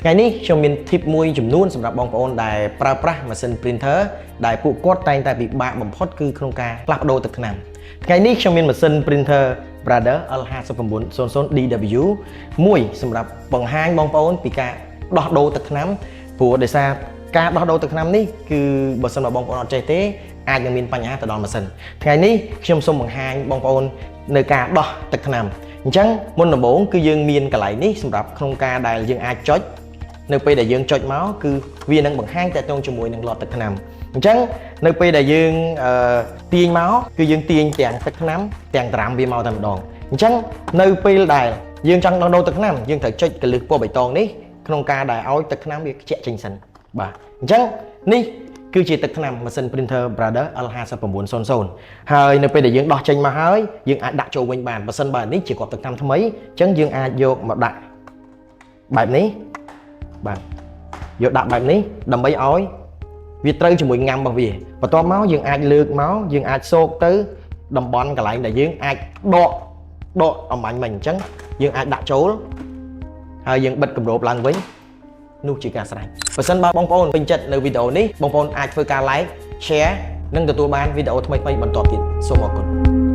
ថ្ងៃនេះខ្ញុំមាន tip មួយចំនួនសម្រាប់បងប្អូនដែលប្រើប្រាស់ម៉ាស៊ីន printer ដែលពួកគាត់តែងតែពិបាកបំផុតគឺក្នុងការផ្លាស់ប្ដូរទឹកថ្នាំថ្ងៃនេះខ្ញុំមានម៉ាស៊ីន printer Brother L5900DW មួយសម្រាប់បង្ហាញបងប្អូនពីការដោះដូរទឹកថ្នាំព្រោះដោយសារការដោះដូរទឹកថ្នាំនេះគឺបើសិនមកបងប្អូនអត់ចេះទេអាចនឹងមានបញ្ហាទៅដល់ម៉ាស៊ីនថ្ងៃនេះខ្ញុំសូមបង្ហាញបងប្អូននៅការដោះទឹកថ្នាំអញ្ចឹងមុនដំបូងគឺយើងមានកន្លែងនេះសម្រាប់ក្នុងការដែលយើងអាចចុចនៅពេលដែលយើងចុចមកគឺវានឹងបង្ហាញតាក់ទងជាមួយនឹងឡតទឹកថ្នាំអញ្ចឹងនៅពេលដែលយើងទាញមកគឺយើងទាញទាំងទឹកថ្នាំទាំងត្រាំវាមកតែម្ដងអញ្ចឹងនៅពេលដែលយើងចង់ដោះដូរទឹកថ្នាំយើងត្រូវចុចកន្លឹះពណ៌បៃតងនេះក្នុងការដែលឲ្យទឹកថ្នាំវាខ្ជាក់ចេញសិនបាទអញ្ចឹងនេះគឺជាទឹកថ្នាំម៉ាស៊ីន printer Brother L5900 ហើយនៅពេលដែលយើងដោះចេញមកហើយយើងអាចដាក់ចូលវិញបានបើសិនបើនេះជាគ្រាប់ទឹកថ្នាំថ្មីអញ្ចឹងយើងអាចយកមកដាក់បែបនេះបាទយកដាក់បែបនេះដើម្បីឲ្យវាត្រូវជាមួយងាំរបស់វាបន្ទាប់មកយើងអាចលើកមកយើងអាចសោកទៅតំបន់កន្លែងដែលយើងអាចដកអំបញ្ញមិញអញ្ចឹងយើងអាចដាក់ចូលហើយយើងបិទគម្របឡើងវិញនោះជាការស្រេចបើសិនបើបងប្អូនពេញចិត្តនៅវីដេអូនេះបងប្អូនអាចធ្វើការ like share និងទទួលបានវីដេអូថ្មីៗបន្តទៀតសូមអរគុណ